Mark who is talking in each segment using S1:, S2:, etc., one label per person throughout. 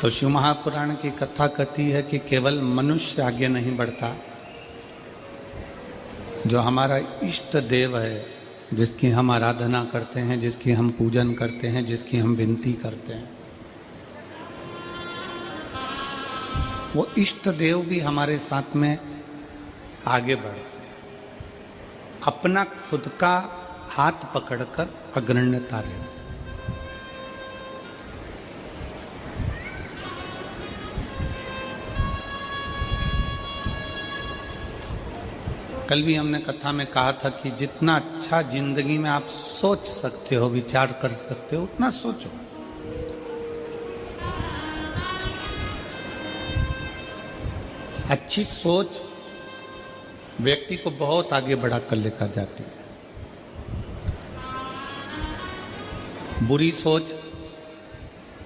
S1: तो शिव महापुराण की कथा कहती है कि केवल मनुष्य आगे नहीं बढ़ता, जो हमारा इष्ट देव है, जिसकी हम आराधना करते हैं, जिसकी हम पूजन करते हैं, जिसकी हम विनती करते हैं, वो इष्ट देव भी हमारे साथ में आगे बढ़ते हैं, अपना खुद का हाथ पकड़कर अग्रण्यता लेते हैं। कल भी हमने कथा में कहा था कि जितना अच्छा जिंदगी में आप सोच सकते हो, विचार कर सकते हो, उतना सोचो। अच्छी सोच व्यक्ति को बहुत आगे बढ़ा कर लेकर जाती है। बुरी सोच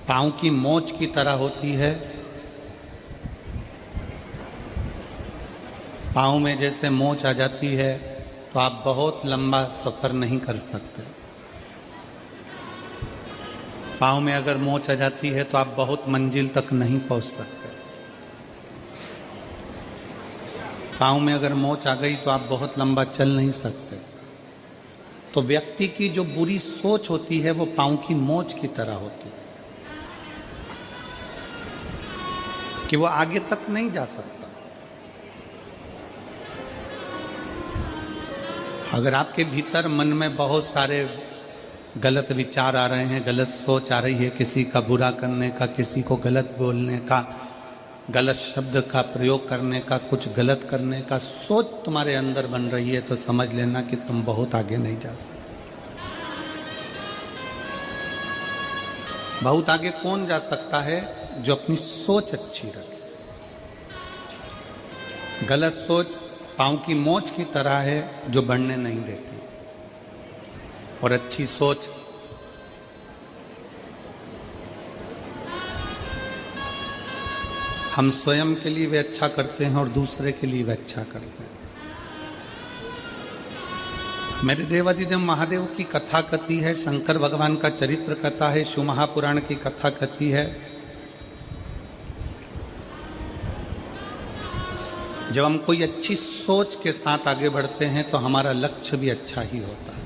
S1: पांव की मोच की तरह होती है। पाँव में जैसे मोच आ जाती है तो आप बहुत लंबा सफ़र नहीं कर सकते। पाँव में अगर मोच आ जाती है तो आप बहुत मंजिल तक नहीं पहुंच सकते। पाँव में अगर मोच आ गई तो आप बहुत लंबा चल नहीं सकते। तो व्यक्ति की जो बुरी सोच होती है वो पाँव की मोच की तरह होती है कि वो आगे तक नहीं जा सकता। अगर आपके भीतर मन में बहुत सारे गलत विचार आ रहे हैं, गलत सोच आ रही है, किसी का बुरा करने का, किसी को गलत बोलने का, गलत शब्द का प्रयोग करने का, कुछ गलत करने का सोच तुम्हारे अंदर बन रही है, तो समझ लेना कि तुम बहुत आगे नहीं जा सकते। बहुत आगे कौन जा सकता है? जो अपनी सोच अच्छी रखे। गलत सोच पाँव की मोच की तरह है जो बढ़ने नहीं देती, और अच्छी सोच हम स्वयं के लिए वे अच्छा करते हैं और दूसरे के लिए वे अच्छा करते हैं। मेरे देवाधिदेव महादेव की कथा कहती है, शंकर भगवान का चरित्र कथा है, शिव महापुराण की कथा कहती है, जब हम कोई अच्छी सोच के साथ आगे बढ़ते हैं तो हमारा लक्ष्य भी अच्छा ही होता है।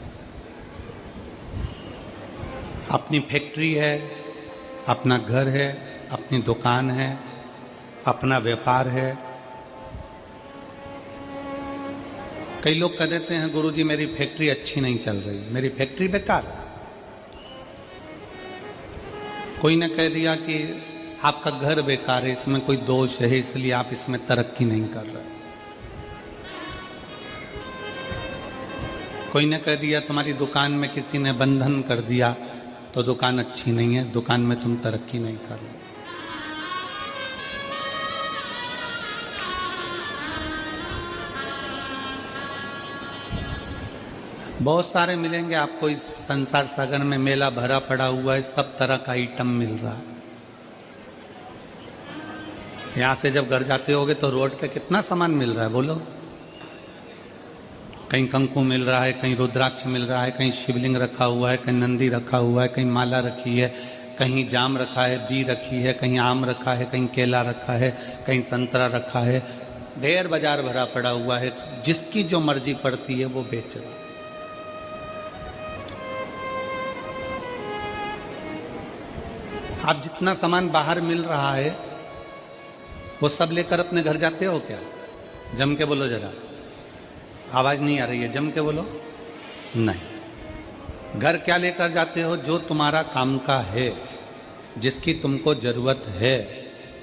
S1: अपनी फैक्ट्री है, अपना घर है, अपनी दुकान है, अपना व्यापार है। कई लोग कह देते हैं गुरुजी मेरी फैक्ट्री अच्छी नहीं चल रही, मेरी फैक्ट्री बेकार है। कोई ने कह दिया कि आपका घर बेकार है, इसमें कोई दोष है, इसलिए आप इसमें तरक्की नहीं कर रहे। कोई ने कह दिया तुम्हारी दुकान में किसी ने बंधन कर दिया तो दुकान अच्छी नहीं है, दुकान में तुम तरक्की नहीं कर रहे। बहुत सारे मिलेंगे आपको इस संसार सागर में, मेला भरा पड़ा हुआ है, सब तरह का आइटम मिल रहा है। यहाँ से जब घर जाते होगे तो रोड पे कितना सामान मिल रहा है बोलो। कहीं कंकु मिल रहा है, कहीं रुद्राक्ष मिल रहा है, कहीं शिवलिंग रखा हुआ है, कहीं नंदी रखा हुआ है, कहीं माला रखी है, कहीं जाम रखा है, बी रखी है, कहीं आम रखा है, कहीं केला रखा है, कहीं संतरा रखा है। ढेर बाजार भरा पड़ा हुआ है, जिसकी जो मर्जी पड़ती है वो बेच रहा है। आप जितना सामान बाहर मिल रहा है वो सब लेकर अपने घर जाते हो क्या? जम के बोलो जरा, आवाज नहीं आ रही है, जम के बोलो। नहीं। घर क्या लेकर जाते हो? जो तुम्हारा काम का है, जिसकी तुमको जरूरत है,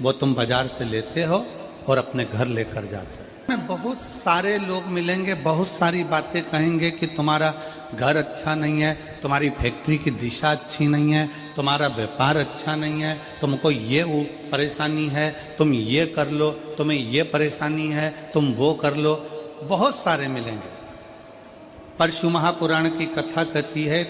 S1: वो तुम बाजार से लेते हो और अपने घर लेकर जाते हो। बहुत सारे लोग मिलेंगे, बहुत सारी बातें कहेंगे कि तुम्हारा घर अच्छा नहीं है, तुम्हारी फैक्ट्री की दिशा अच्छी नहीं है, तुम्हारा व्यापार अच्छा नहीं है, तुमको ये वो परेशानी है, तुम ये कर लो, तुम्हें ये परेशानी है, तुम वो कर लो। बहुत सारे मिलेंगे। पर शिव महापुराण की कथा कहती है,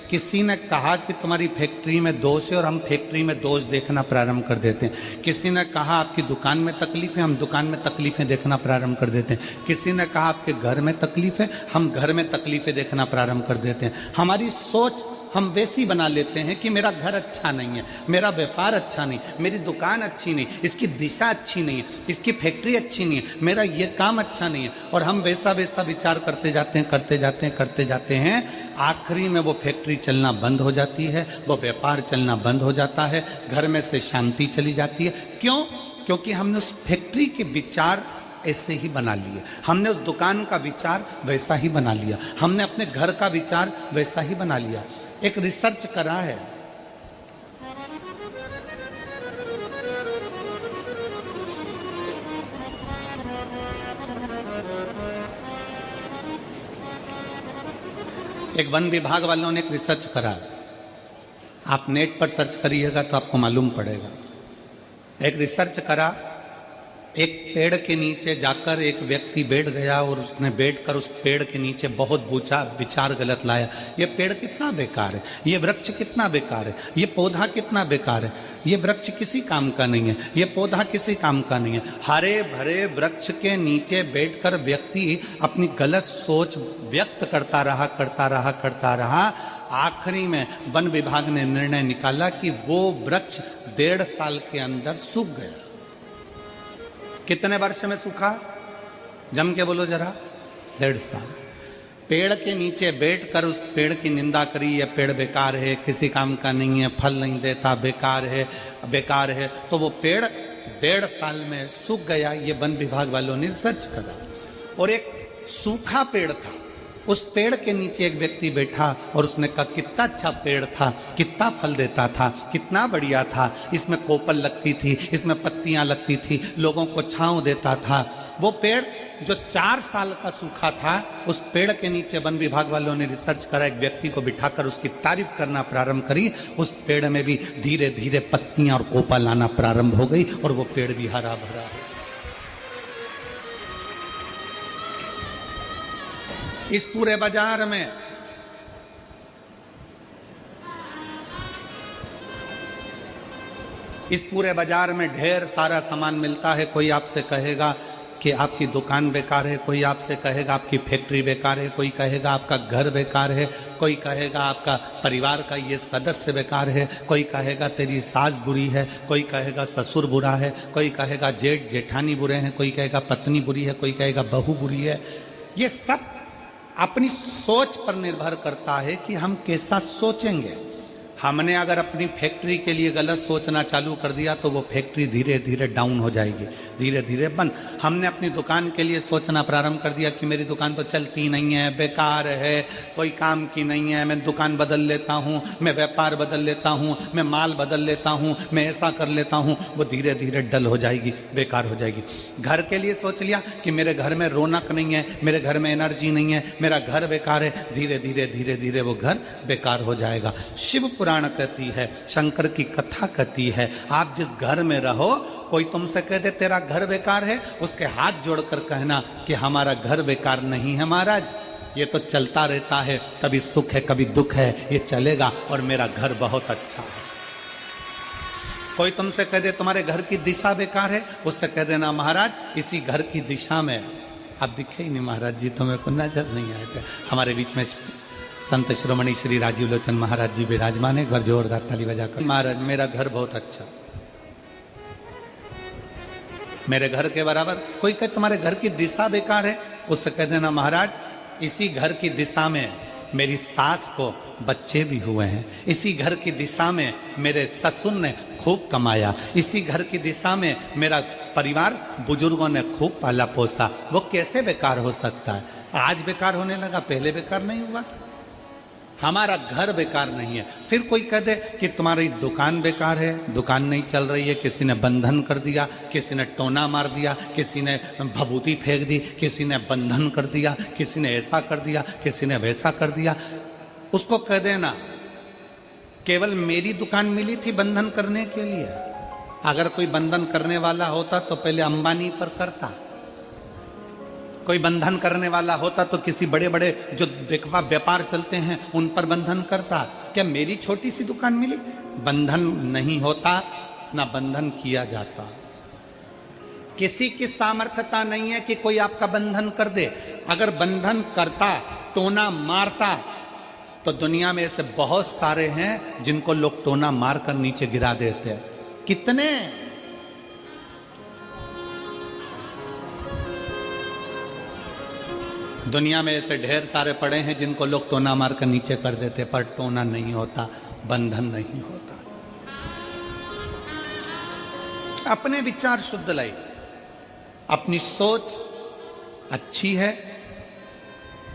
S1: किसी ने कहा कि तुम्हारी फैक्ट्री में दोष है और हम फैक्ट्री में दोष देखना प्रारंभ कर देते हैं। किसी ने कहा आपकी दुकान में तकलीफ है, हम दुकान में तकलीफें देखना प्रारंभ कर देते हैं। किसी ने कहा आपके घर में तकलीफ है, हम घर में तकलीफें देखना प्रारंभ कर देते हैं। हमारी सोच हम वैसी बना लेते हैं कि मेरा घर अच्छा नहीं है, मेरा व्यापार अच्छा नहीं, मेरी दुकान अच्छी नहीं, इसकी दिशा अच्छी नहीं है, इसकी फैक्ट्री अच्छी नहीं है, मेरा ये काम अच्छा नहीं है, और हम वैसा वैसा विचार करते जाते हैं, करते जाते हैं, करते जाते हैं। आखिरी में वो फैक्ट्री चलना बंद हो जाती है, वो व्यापार चलना बंद हो जाता है, घर में से शांति चली जाती है। क्यों? क्योंकि हमने उस फैक्ट्री के विचार ऐसे ही बना लिए, हमने उस दुकान का विचार वैसा ही बना लिया, हमने अपने घर का विचार वैसा ही बना लिया। एक रिसर्च करा है, एक वन विभाग वालों ने एक रिसर्च करा, आप नेट पर सर्च करिएगा तो आपको मालूम पड़ेगा। एक रिसर्च करा, एक पेड़ के नीचे जाकर एक व्यक्ति बैठ गया और उसने बैठकर उस पेड़ के नीचे बहुत पूछा, विचार गलत लाया। ये पेड़ कितना बेकार है, ये वृक्ष कितना बेकार है, ये पौधा कितना बेकार है, ये वृक्ष किसी काम का नहीं है, ये पौधा किसी काम का नहीं है। हरे भरे वृक्ष के नीचे बैठकर व्यक्ति अपनी गलत सोच व्यक्त करता रहा। आखिरी में वन विभाग ने निर्णय निकाला कि वो वृक्ष 1.5 साल के अंदर सूख गया। कितने वर्ष में सूखा? जम के बोलो जरा। 1.5 साल। पेड़ के नीचे बैठकर उस पेड़ की निंदा करी, यह पेड़ बेकार है, किसी काम का नहीं है, फल नहीं देता, बेकार है। तो वो पेड़ 1.5 साल में सूख गया। ये वन विभाग वालों ने रिसर्च करा। और एक सूखा पेड़ था, उस पेड़ के नीचे एक व्यक्ति बैठा और उसने कहा कितना अच्छा पेड़ था, कितना फल देता था, कितना बढ़िया था, इसमें कोपल लगती थी, इसमें पत्तियां लगती थी, लोगों को छांव देता था। वो पेड़ जो 4 साल का सूखा था, उस पेड़ के नीचे वन विभाग वालों ने रिसर्च करा, एक व्यक्ति को बिठाकर उसकी तारीफ करना प्रारंभ करी। उस पेड़ में भी धीरे धीरे पत्तियां और कोपल आना प्रारंभ हो गई और वो पेड़ भी हरा भरा हो। इस पूरे बाजार में ढेर सारा सामान मिलता है। कोई आपसे कहेगा कि आपकी दुकान बेकार है, कोई आपसे कहेगा आपकी फैक्ट्री बेकार है, कोई कहेगा आपका घर बेकार है, कोई कहेगा आपका परिवार का ये सदस्य बेकार है, कोई कहेगा तेरी सास बुरी है, कोई कहेगा ससुर बुरा है, कोई कहेगा जेठ जेठानी बुरे हैं, कोई कहेगा पत्नी बुरी है, कोई कहेगा बहू बुरी है। ये सब अपनी सोच पर निर्भर करता है कि हम कैसा सोचेंगे। हमने अगर अपनी फैक्ट्री के लिए गलत सोचना चालू कर दिया तो वो फैक्ट्री धीरे धीरे डाउन हो जाएगी, धीरे धीरे बंद। हमने अपनी दुकान के लिए सोचना प्रारंभ कर दिया कि मेरी दुकान तो चलती नहीं है, बेकार है, कोई काम की नहीं है, मैं दुकान बदल लेता हूँ, मैं व्यापार बदल लेता हूँ, मैं माल बदल लेता हूँ, मैं ऐसा कर लेता हूँ, वो धीरे धीरे डल हो जाएगी, बेकार हो जाएगी। घर के लिए सोच लिया कि मेरे घर में रौनक नहीं है, मेरे घर में एनर्जी नहीं है, मेरा घर बेकार है, धीरे धीरे वो घर बेकार हो जाएगा। शिव पुराण कहती है, शंकर की कथा कहती है, आप जिस घर में रहो, कोई तुमसे कह दे तेरा घर बेकार है, उसके हाथ जोड़कर कहना कि हमारा घर बेकार नहीं है महाराज, ये तो चलता रहता है, कभी सुख है कभी दुख है, ये चलेगा और मेरा घर बहुत अच्छा है। कोई तुमसे कह दे तुम्हारे घर की दिशा बेकार है, उससे कह देना महाराज इसी घर की दिशा में आप दिखे ही नहीं महाराज जी, तो मेरे को नजर नहीं आए थे। हमारे बीच में संत श्रोमणी श्री राजीव लोचन महाराज जी विराजमान है, एक बार जोरदार ताली बजाकर। महाराज मेरा घर बहुत अच्छा, मेरे घर के बराबर। कोई कहे तुम्हारे घर की दिशा बेकार है, उससे कह देना महाराज इसी घर की दिशा में मेरी सास को बच्चे भी हुए हैं, इसी घर की दिशा में मेरे ससुर ने खूब कमाया, इसी घर की दिशा में मेरा परिवार बुजुर्गों ने खूब पाला पोसा। वो कैसे बेकार हो सकता है? आज बेकार होने लगा, पहले बेकार नहीं हुआ था। हमारा घर बेकार नहीं है। फिर कोई कह दे कि तुम्हारी दुकान बेकार है, दुकान नहीं चल रही है, किसी ने बंधन कर दिया, किसी ने टोना मार दिया, किसी ने भभूति फेंक दी, किसी ने बंधन कर दिया, किसी ने ऐसा कर दिया, किसी ने वैसा कर दिया। उसको कह देना केवल मेरी दुकान मिली थी बंधन करने के लिए। अगर कोई बंधन करने वाला होता तो पहले अंबानी पर करता, कोई बंधन करने वाला होता तो किसी बड़े बड़े जो व्यापार चलते हैं उन पर बंधन करता। क्या मेरी छोटी सी दुकान मिली? बंधन नहीं होता, ना बंधन किया जाता। किसी की सामर्थ्यता नहीं है कि कोई आपका बंधन कर दे। अगर बंधन करता, टोना मारता, तो दुनिया में ऐसे बहुत सारे हैं जिनको लोग टोना मारकर नीचे गिरा देते हैं। कितने? दुनिया में ऐसे ढेर सारे पड़े हैं जिनको लोग टोना मारकर नीचे कर देते, पर टोना नहीं होता, बंधन नहीं होता। अपने विचार शुद्ध लाइए, अपनी सोच अच्छी है।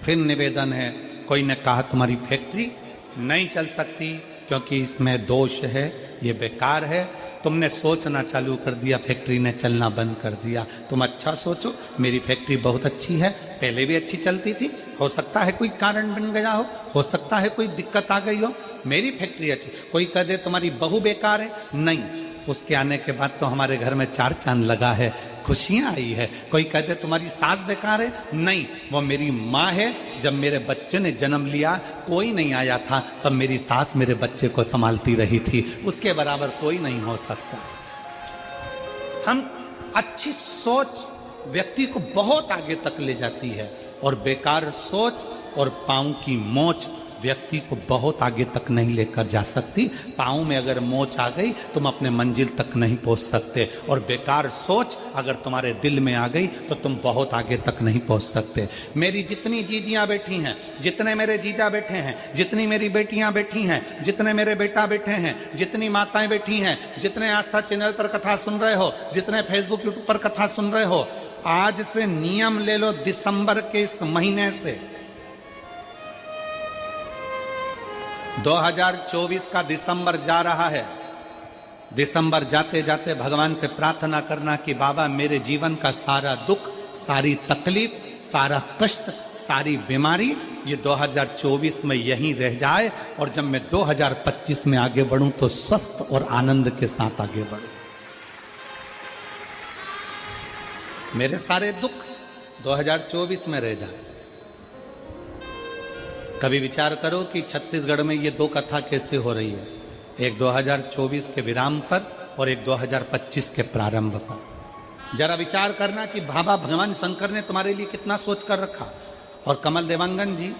S1: फिर निवेदन है, कोई ने कहा तुम्हारी फैक्ट्री नहीं चल सकती क्योंकि इसमें दोष है, ये बेकार है। तुमने सोचना चालू कर दिया, फैक्ट्री ने चलना बंद कर दिया। तुम अच्छा सोचो, मेरी फैक्ट्री बहुत अच्छी है, पहले भी अच्छी चलती थी, हो सकता है कोई कारण बन गया हो सकता है कोई दिक्कत आ गई हो, मेरी फैक्ट्री अच्छी। कोई कह दे तुम्हारी बहू बेकार है, नहीं, उसके आने के बाद तो हमारे घर में 4 चांद लगा है, खुशियां आई है। कोई कह दे तुम्हारी सास बेकार है, नहीं, वो मेरी माँ है। जब मेरे बच्चे ने जन्म लिया कोई नहीं आया था, तब मेरी सास मेरे बच्चे को संभालती रही थी, उसके बराबर कोई नहीं हो सकता। हम अच्छी सोच व्यक्ति को बहुत आगे तक ले जाती है, और बेकार सोच और पांव की मोच व्यक्ति को बहुत आगे तक नहीं लेकर जा सकती। पांव में अगर मोच आ गई तुम अपने मंजिल तक नहीं पहुंच सकते, और बेकार सोच अगर तुम्हारे दिल में आ गई तो तुम बहुत आगे तक नहीं पहुंच सकते। मेरी जितनी जीजियां बैठी हैं, जितने मेरे जीजा बैठे हैं, जितनी मेरी बेटियां बैठी हैं, जितने मेरे बेटा बैठे हैं, जितनी माताएं बैठी हैं, जितने आस्था चैनल पर कथा सुन रहे हो, जितने फेसबुक यूट्यूब पर कथा सुन रहे हो, आज से नियम ले लो, दिसंबर के इस महीने से 2024 का दिसंबर जा रहा है। दिसंबर जाते जाते भगवान से प्रार्थना करना कि बाबा मेरे जीवन का सारा दुख, सारी तकलीफ, सारा कष्ट, सारी बीमारी ये 2024 में यहीं रह जाए, और जब मैं 2025 में आगे बढ़ूं तो स्वस्थ और आनंद के साथ आगे बढ़ूं। मेरे सारे दुख 2024 में रह जाए। कभी विचार करो कि छत्तीसगढ़ में ये 2 कथा कैसे हो रही है, एक 2024 के विराम पर और एक 2025 के प्रारंभ पर। जरा विचार करना कि बाबा भगवान शंकर ने तुम्हारे लिए कितना सोच कर रखा। और कमल देवांगन जी,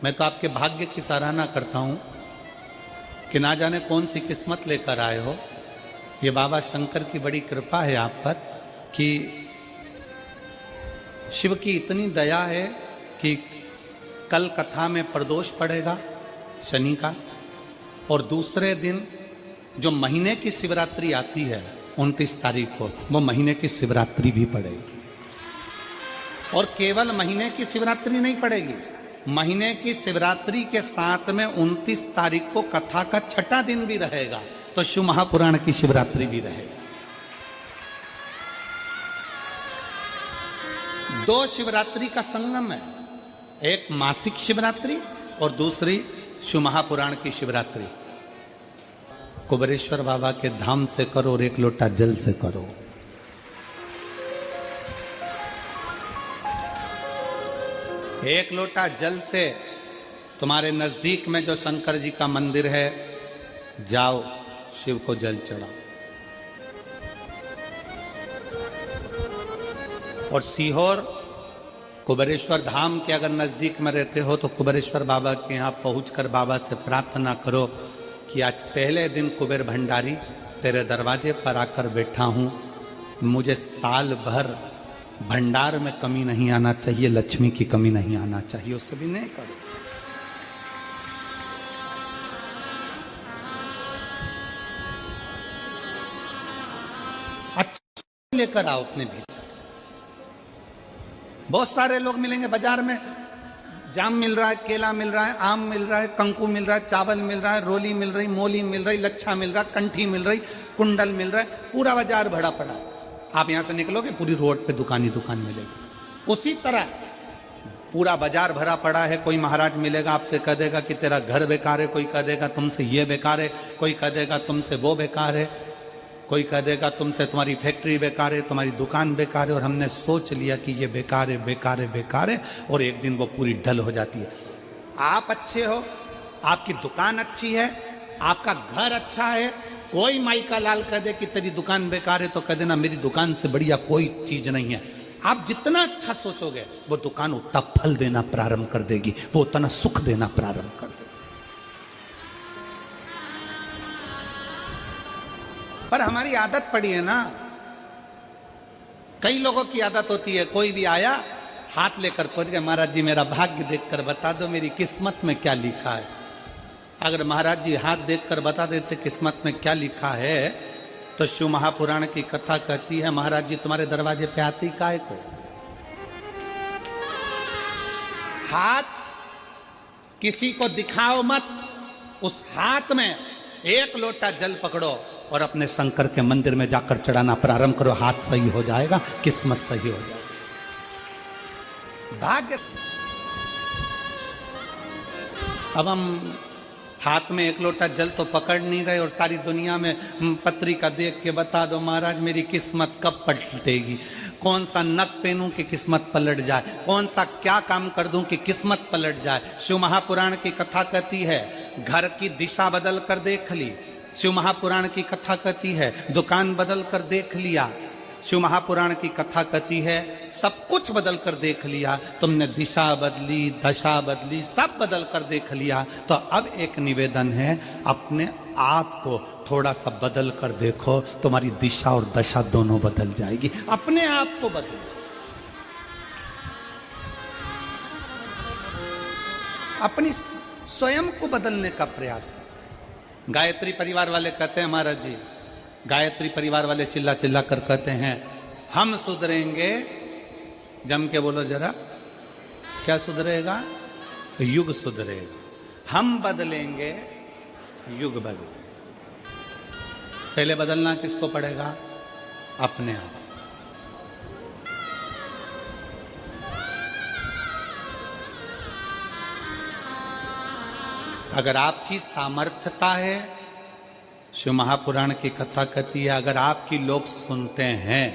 S1: मैं तो आपके भाग्य की सराहना करता हूं कि ना जाने कौन सी किस्मत लेकर आए हो। ये बाबा शंकर की बड़ी कृपा है आप पर कि शिव की इतनी दया है कि कल कथा में प्रदोष पड़ेगा शनि का, और दूसरे दिन जो महीने की शिवरात्रि आती है 29 तारीख को, वो महीने की शिवरात्रि भी पड़ेगी। और केवल महीने की शिवरात्रि नहीं पड़ेगी, महीने की शिवरात्रि के साथ में 29 तारीख को कथा का 6ठा दिन भी रहेगा, तो शिव महापुराण की शिवरात्रि भी रहेगी। 2 शिवरात्रि का संगम है, एक मासिक शिवरात्रि और दूसरी शिव महापुराण की शिवरात्रि। कुबेरेश्वर बाबा के धाम से करो और 1 लोटा जल से करो। एक लोटा जल से तुम्हारे नजदीक में जो शंकर जी का मंदिर है, जाओ शिव को जल चढ़ाओ। और सीहोर कुबेरेश्वर धाम के अगर नजदीक में रहते हो तो कुबेरेश्वर बाबा के यहाँ पहुंचकर बाबा से प्रार्थना करो कि आज पहले दिन कुबेर भंडारी तेरे दरवाजे पर आकर बैठा हूं, मुझे साल भर भंडार में कमी नहीं आना चाहिए, लक्ष्मी की कमी नहीं आना चाहिए। उससे भी नहीं करो। अच्छा लेकर आओ अपने भीतर। बहुत सारे लोग मिलेंगे बाजार में, जाम मिल रहा है, केला मिल रहा है, आम मिल रहा है, कंकु मिल रहा है, चावल मिल रहा है, रोली मिल रही, मोली मिल रही, लच्छा मिल रहा, कंठी मिल रही, कुंडल मिल रहा है, पूरा बाजार भरा पड़ा है। आप यहां से निकलोगे पूरी रोड पे दुकान ही दुकान मिलेगी। उसी तरह पूरा बाजार भरा पड़ा है। कोई महाराज मिलेगा आपसे कह देगा कि तेरा घर बेकार है, कोई कह देगा तुमसे ये बेकार है, कोई कह देगा तुमसे वो बेकार है, कोई कह देगा तुमसे तुम्हारी फैक्ट्री बेकार है, तुम्हारी दुकान बेकार है। और हमने सोच लिया कि ये बेकार है, बेकार है, बेकार है, और एक दिन वो पूरी ढल हो जाती है। आप अच्छे हो, आपकी दुकान अच्छी है, आपका घर अच्छा है, कोई माई का लाल कह दे कि तेरी दुकान बेकार है तो कह देना मेरी दुकान से बढ़िया कोई चीज नहीं है। आप जितना अच्छा सोचोगे वो दुकान उतना फल देना प्रारंभ कर देगी, वो उतना सुख देना प्रारंभ कर देगी। पर हमारी आदत पड़ी है ना, कई लोगों की आदत होती है, कोई भी आया हाथ लेकर पहुंच गया, महाराज जी मेरा भाग्य देखकर बता दो मेरी किस्मत में क्या लिखा है। अगर महाराज जी हाथ देखकर बता देते किस्मत में क्या लिखा है, तो शिव महापुराण की कथा कहती है महाराज जी तुम्हारे दरवाजे पे आती काय को। हाथ किसी को दिखाओ मत, उस हाथ में एक लोटा जल पकड़ो और अपने शंकर के मंदिर में जाकर चढ़ाना प्रारंभ करो, हाथ सही हो जाएगा, किस्मत सही हो जाएगी, भाग्य। अब हम हाथ में एक लोटा जल तो पकड़ नहीं रहे और सारी दुनिया में पत्रिका देख के बता दो महाराज मेरी किस्मत कब पलटेगी, कौन सा नक पहनूं कि किस्मत पलट जाए, कौन सा क्या काम कर दूं कि किस्मत पलट जाए। शिव महापुराण की कथा कहती है घर की दिशा बदल कर देख ली, शिव महापुराण की कथा कहती है दुकान बदल कर देख लिया, शिव महापुराण की कथा कहती है सब कुछ बदल कर देख लिया, तुमने दिशा बदली, दशा बदली, सब बदल कर देख लिया, तो अब एक निवेदन है अपने आप को थोड़ा सा बदल कर देखो, तुम्हारी दिशा और दशा दोनों बदल जाएगी। अपने आप को बदलो, अपनी स्वयं को बदलने का प्रयास करो। गायत्री परिवार वाले कहते हैं महाराज जी, गायत्री परिवार वाले चिल्ला चिल्ला कर कहते हैं हम सुधरेंगे, जम के बोलो जरा, क्या सुधरेगा? युग सुधरेगा। हम बदलेंगे, युग बदलेगा। पहले बदलना किसको पड़ेगा? अपने आप। अगर आपकी सामर्थ्यता है, शिव महापुराण की कथा कहती है अगर आपकी लोग सुनते हैं,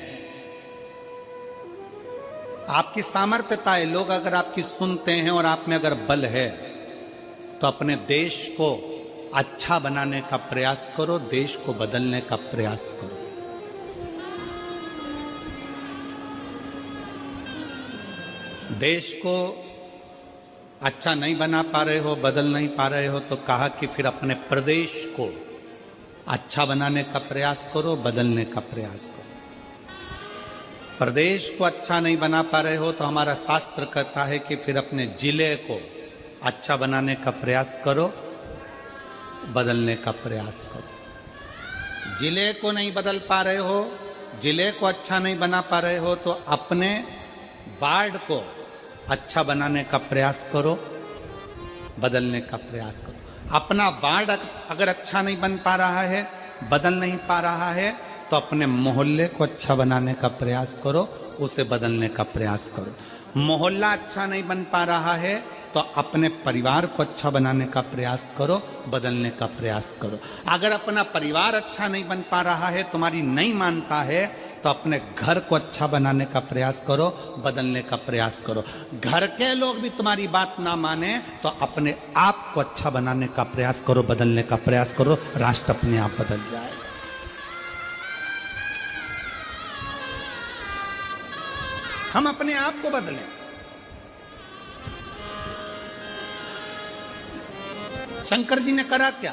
S1: आपकी सामर्थ्यता है, लोग अगर आपकी सुनते हैं और आप में अगर बल है, तो अपने देश को अच्छा बनाने का प्रयास करो, देश को बदलने का प्रयास करो। देश को अच्छा नहीं बना पा रहे हो, बदल नहीं पा रहे हो, तो कहा कि फिर अपने प्रदेश को अच्छा बनाने का प्रयास करो, बदलने का प्रयास करो। प्रदेश को अच्छा नहीं बना पा रहे हो तो हमारा शास्त्र कहता है कि फिर अपने जिले को अच्छा बनाने का प्रयास करो, बदलने का प्रयास करो। जिले को नहीं बदल पा रहे हो, जिले को अच्छा नहीं बना पा रहे हो, तो अपने वार्ड को अच्छा बनाने का प्रयास करो, बदलने का प्रयास करो। अपना वार्ड अगर अच्छा नहीं बन पा रहा है, बदल नहीं पा रहा है, तो अपने मोहल्ले को अच्छा बनाने का प्रयास करो, उसे बदलने का प्रयास करो। मोहल्ला अच्छा नहीं बन पा रहा है तो अपने परिवार को अच्छा बनाने का प्रयास करो, बदलने का प्रयास करो। अगर अपना परिवार अच्छा नहीं बन पा रहा है, तुम्हारी नहीं मानता है, तो अपने घर को अच्छा बनाने का प्रयास करो, बदलने का प्रयास करो। घर के लोग भी तुम्हारी बात ना माने तो अपने आप को अच्छा बनाने का प्रयास करो, बदलने का प्रयास करो, राष्ट्र अपने आप बदल जाए। हम अपने आप को बदलें। शंकर जी ने करा क्या?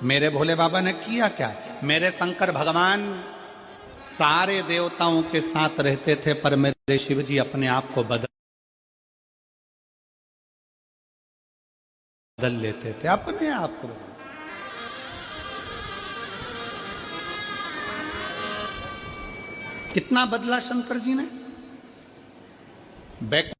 S1: मेरे भोले बाबा ने किया क्या? मेरे शंकर भगवान सारे देवताओं के साथ रहते थे, पर मेरे शिव जी अपने आप को बदल लेते थे, अपने आप को बदल। कितना बदला शंकर जी ने? बैकुंठ